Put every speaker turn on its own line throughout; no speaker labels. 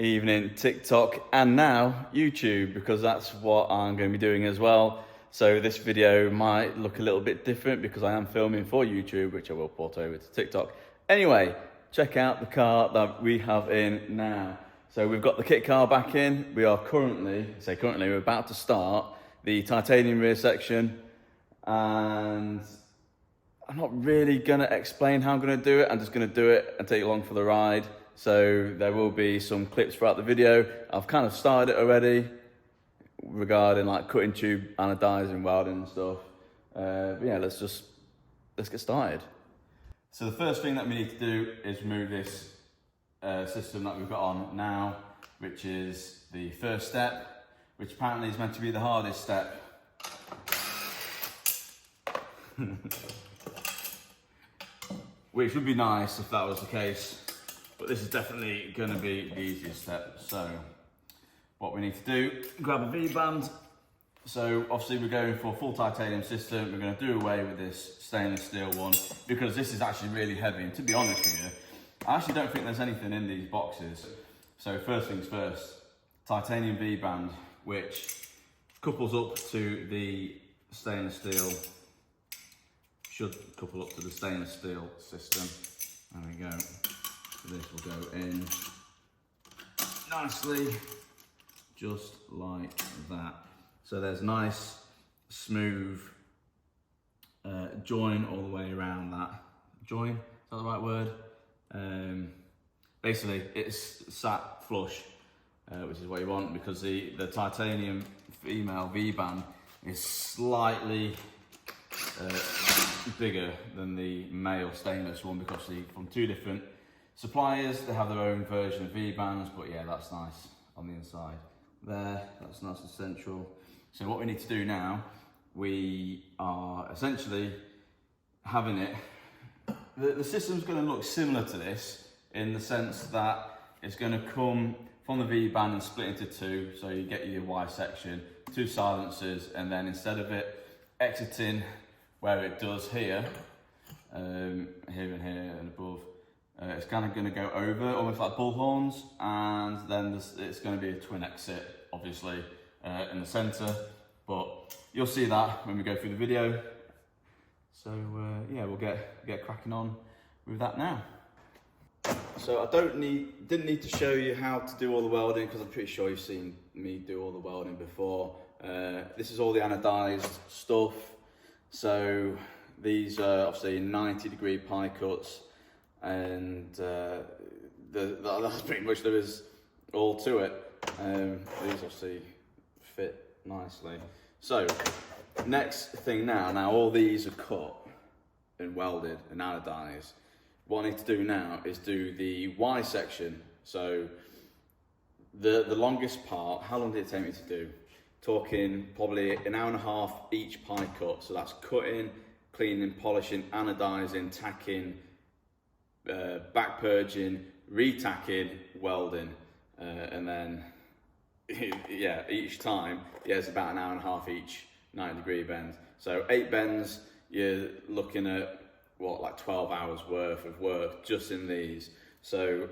evening TikTok, and now YouTube, because that's what I'm going to be doing as well. So this video might look a little bit different because I am filming for YouTube, which I will port over to TikTok. Anyway, check out the car that we have in now. So we've got the kit car back in. We are we're about to start the titanium rear section, and I'm not really gonna explain how I'm gonna do it. I'm just gonna do it and take you along for the ride. So there will be some clips throughout the video. I've kind of started it already regarding like cutting tube, anodizing, welding and stuff. But yeah, let's get started. So the first thing that we need to do is remove this system that we've got on now, which is the first step, which apparently is meant to be the hardest step. Which would be nice if that was the case, but this is definitely going to be the easiest step. So what we need to do, grab a V-band. So obviously we're going for a full titanium system. We're going to do away with this stainless steel one because this is actually really heavy, and to be honest with you, I actually don't think there's anything in these boxes. So first things first, titanium V-band, which couples up to the stainless steel, should couple up to the stainless steel system. There we go. So this will go in nicely, just like that. So there's nice, smooth join all the way around that. Join, is that the right word? Basically, it's sat flush, which is what you want, because the titanium female V-band is slightly bigger than the male stainless one, because from two different suppliers, they have their own version of V-bands. But yeah, that's nice on the inside there, that's nice and central. So what we need to do now, we are essentially having it, the system's going to look similar to this in the sense that it's going to come from the V-band and split into two. So you get your Y section, two silencers, and then instead of it exiting where it does here, here and here and above, it's kind of going to go over, almost like bullhorns, and then it's going to be a twin exit, obviously, in the centre. But you'll see that when we go through the video. So yeah, we'll get cracking on with that now. So I didn't need to show you how to do all the welding, because I'm pretty sure you've seen me do all the welding before. This is all the anodized stuff. So these are obviously 90-degree pie cuts, and that's pretty much there is all to it. These obviously fit nicely. So next thing now all these are cut and welded and anodized. What I need to do now is do the Y section. So the longest part, how long did it take me to do? Talking probably an hour and a half each pie cut. So that's cutting, cleaning, polishing, anodizing, tacking, back purging, retacking, welding, and then yeah, each time, yeah, it's about an hour and a half each 90-degree bend. So 8 bends, you're looking at what, like 12 hours worth of work just in these. So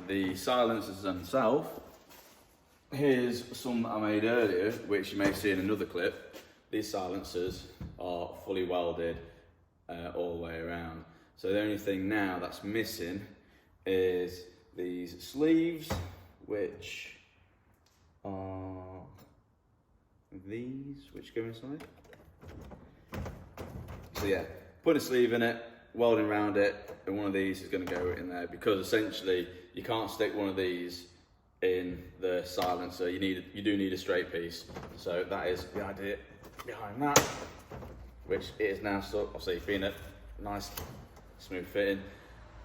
the silencers themselves, here's some that I made earlier, which you may see in another clip. These silencers are fully welded all the way around. So the only thing now that's missing is these sleeves, which are these, which go inside. So yeah, put a sleeve in it, welding around it, and one of these is going to go in there, because essentially you can't stick one of these in the silencer. You do need a straight piece. So that is the idea behind that, which is now obviously being a nice smooth fitting.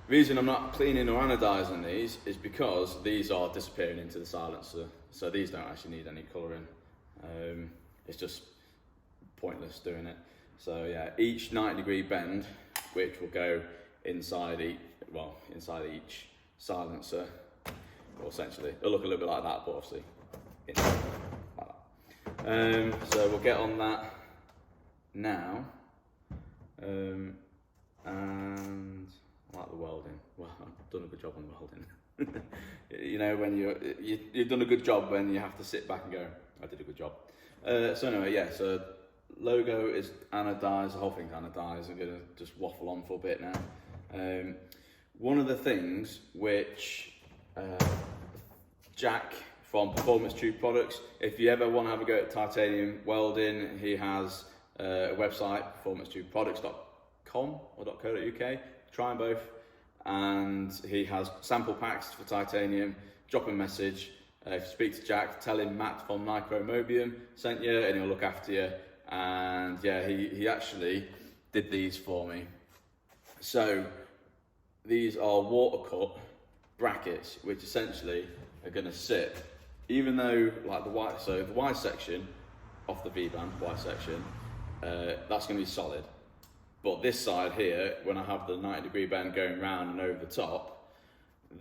The reason I'm not cleaning or anodizing these is because these are disappearing into the silencer, so these don't actually need any colouring. It's just pointless doing it. So yeah, each 90-degree bend, which will go inside each silencer, well, essentially it'll look a little bit like that, but obviously inside like that. So we'll get on that now, and I like the welding. Well, I've done a good job on the welding. You know when you've done a good job when you have to sit back and go, I did a good job. So anyway, yeah, so logo is anodized, the whole thing's anodized. I'm gonna just waffle on for a bit now. One of the things which Jack from Performance Tube Products, if you ever want to have a go at titanium welding, he has a website, performancetubeproducts.com or .co.uk, try them both, and he has sample packs for titanium. Drop him a message, if you speak to Jack, tell him Matt from Nicromobeum sent you and he'll look after you. And yeah, he actually did these for me. So these are water cut brackets, which essentially are going to sit, even though like the Y section off the V-band, Y section, that's going to be solid. But this side here, when I have the 90-degree bend going round and over the top,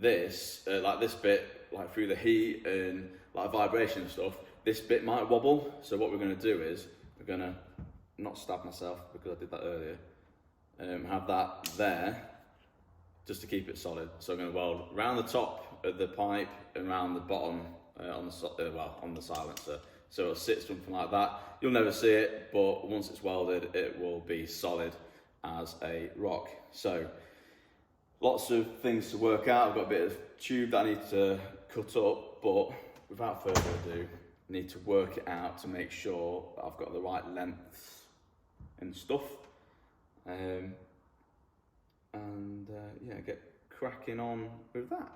this, like this bit, like through the heat and like vibration and stuff, this bit might wobble. So what we're going to do is, we're going to, not stab myself because I did that earlier, have that there, just to keep it solid. So I'm going to weld around the top of the pipe and around the bottom on the silencer. So it'll sit something like that. You'll never see it, but once it's welded, it will be solid as a rock. So lots of things to work out. I've got a bit of tube that I need to cut up, but without further ado, I need to work it out to make sure that I've got the right lengths and stuff. Yeah, get cracking on with that.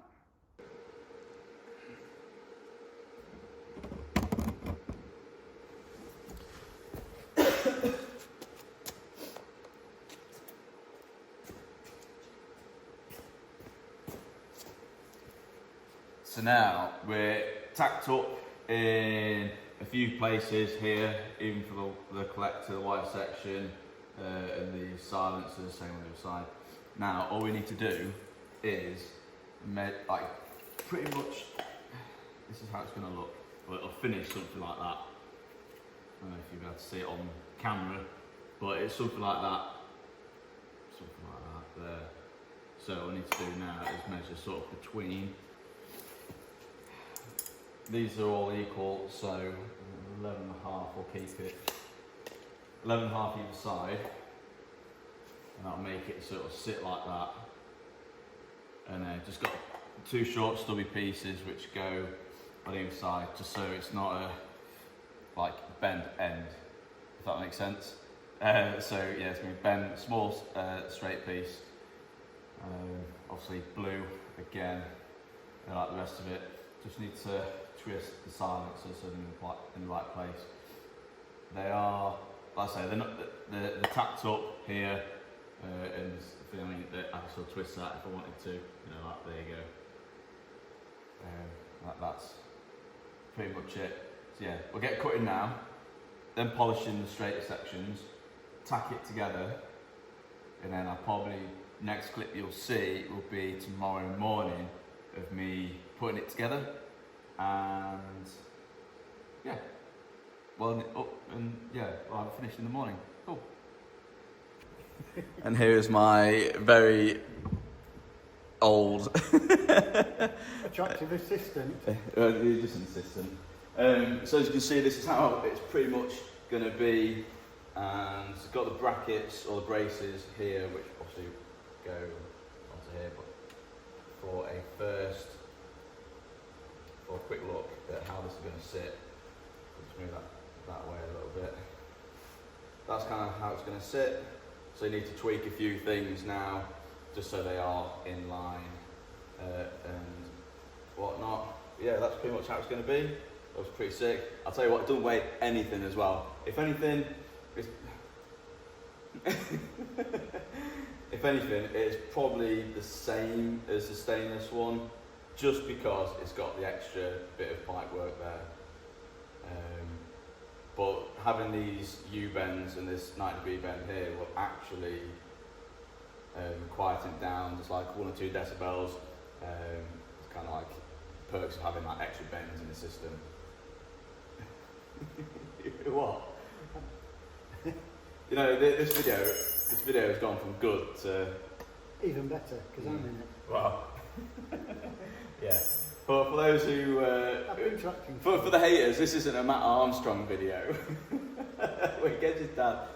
So now we're tacked up in a few places here, even for the collector, the wire section, and the silencers, same on the other side. Now all we need to do is pretty much, this is how it's going to look. Well, it'll finish something like that. I don't know if you'll be able to see it on camera, but it's something like that. Something like that there. So what we need to do now is measure sort of between. These are all equal, so 11.5, we'll keep it 11.5 either side, and that'll make it sort of sit like that. And then just got two short stubby pieces which go on either side, just so it's not a like bent end, if that makes sense. So yeah, it's going to be bent, small straight piece. Obviously blue again, like the rest of it. Just need to twist the silencers so they're in the right place. They are, like I say, they're not, they're tacked up here, and I mean, I can still twist that if I wanted to, you know, like, there you go. That's pretty much it. So yeah, we'll get cutting now, then polishing the straighter sections, tack it together, and then I'll probably, next clip you'll see will be tomorrow morning of me putting it together, and yeah, well, I'll finish in the morning. Cool. And here is my very old
attractive assistant.
You're just an assistant. So as you can see, this is how it's pretty much going to be, and it's got the brackets or the braces here, which obviously go onto here, but for a quick look at how this is going to sit, just move that way a little bit. That's kind of how it's going to sit. So you need to tweak a few things now, just so they are in line and whatnot. Yeah, that's pretty much how it's going to be. That was pretty sick. I'll tell you what, it doesn't weigh anything as well. If anything, it's if anything, it's probably the same as the stainless one, just because it's got the extra bit of pipe work there. But having these U-bends and this 90-degree bend here will actually quieten it down just like 1 or 2 decibels. It's kind of like perks of having like extra bends in the system. What? You know, this video has gone from good to
even better because I'm in it.
Wow. Yeah. For those who, for the haters, this isn't a Matt Armstrong video. Where he gets his dad,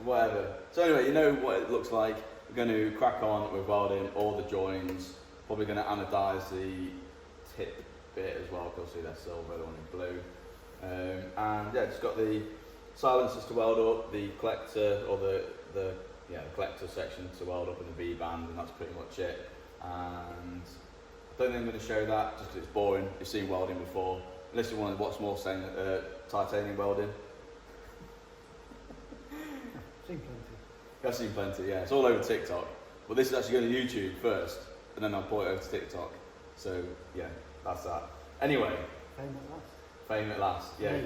whatever. So anyway, you know what it looks like. We're going to crack on with welding all the joins. Probably going to anodise the tip bit as well, because see they're silver, the one in blue. And yeah, just got the silencers to weld up, the collector, or the collector section to weld up in the V-band, and that's pretty much it. And I don't think I'm going to show that just because it's boring. You've seen welding before. Unless you want to watch more titanium welding.
Seen plenty.
I've seen plenty, yeah. It's all over TikTok. But this is actually going to YouTube first, and then I'll put it over to TikTok. So yeah, that's that. Anyway.
Fame at last.
Fame at last, yeah.
For me.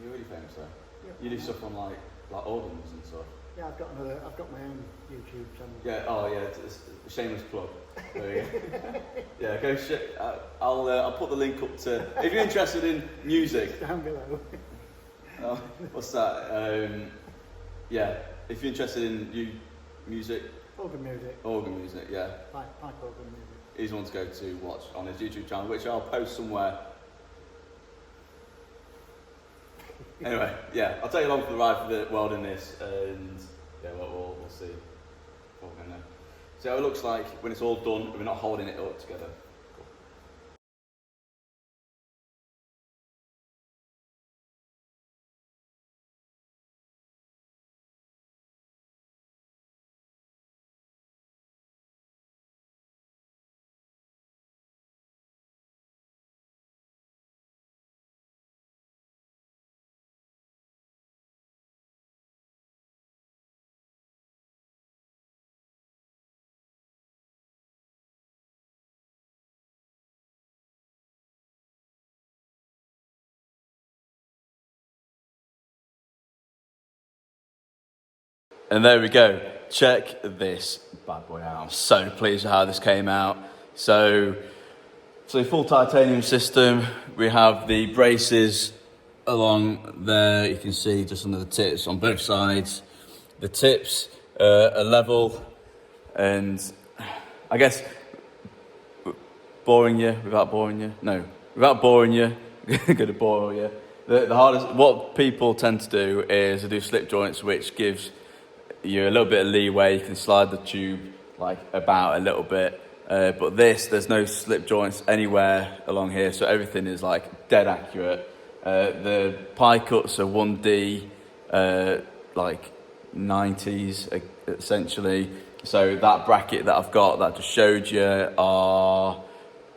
You're really famous though.
Yeah.
You do stuff on like organs and stuff.
Yeah, I've got my own YouTube channel.
Yeah, it's a shameless plug. There you go. Yeah, go I'll put the link up to, if you're interested in music.
Down below.
What's that? Yeah, if you're interested in music.
Organ music.
Organ music, yeah.
Pipe organ music.
He's one to go to watch on his YouTube channel, which I'll post somewhere. Anyway, yeah, I'll take you along for the ride for the welding this, and yeah, we'll see what we're gonna see how it looks like when it's all done and we're not holding it all together. Cool. And there we go. Check this bad boy out. I'm so pleased with how this came out. So full titanium system. We have the braces along there. You can see just under the tips on both sides. The tips are level, and I guess boring you without boring you. No, without boring you. Gonna bore you. The hardest. What people tend to do is to do slip joints, which gives you a little bit of leeway. You can slide the tube like about a little bit, but there's no slip joints anywhere along here, so everything is like dead accurate. The pie cuts are 1D, like 90s essentially. So that bracket that I've got that I just showed you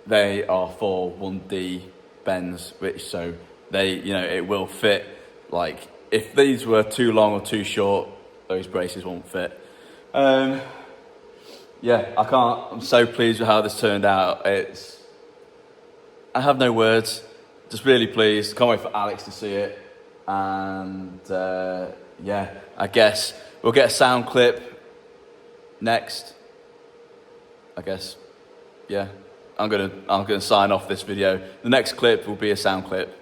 they are for 1D bends, which so they it will fit. Like if these were too long or too short, those braces won't fit. Yeah, I'm so pleased with how this turned out. I have no words, just really pleased. Can't wait for Alex to see it. And yeah, I guess we'll get a sound clip next. I guess, yeah. I'm gonna sign off this video. The next clip will be a sound clip.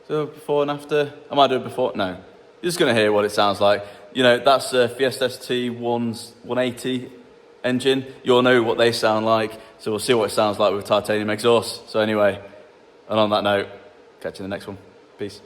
So before and after, I might do it before, no. You're just gonna hear what it sounds like. That's a Fiesta ST 180 engine. You'll know what they sound like. So we'll see what it sounds like with titanium exhaust. So anyway, and on that note, catch you in the next one. Peace.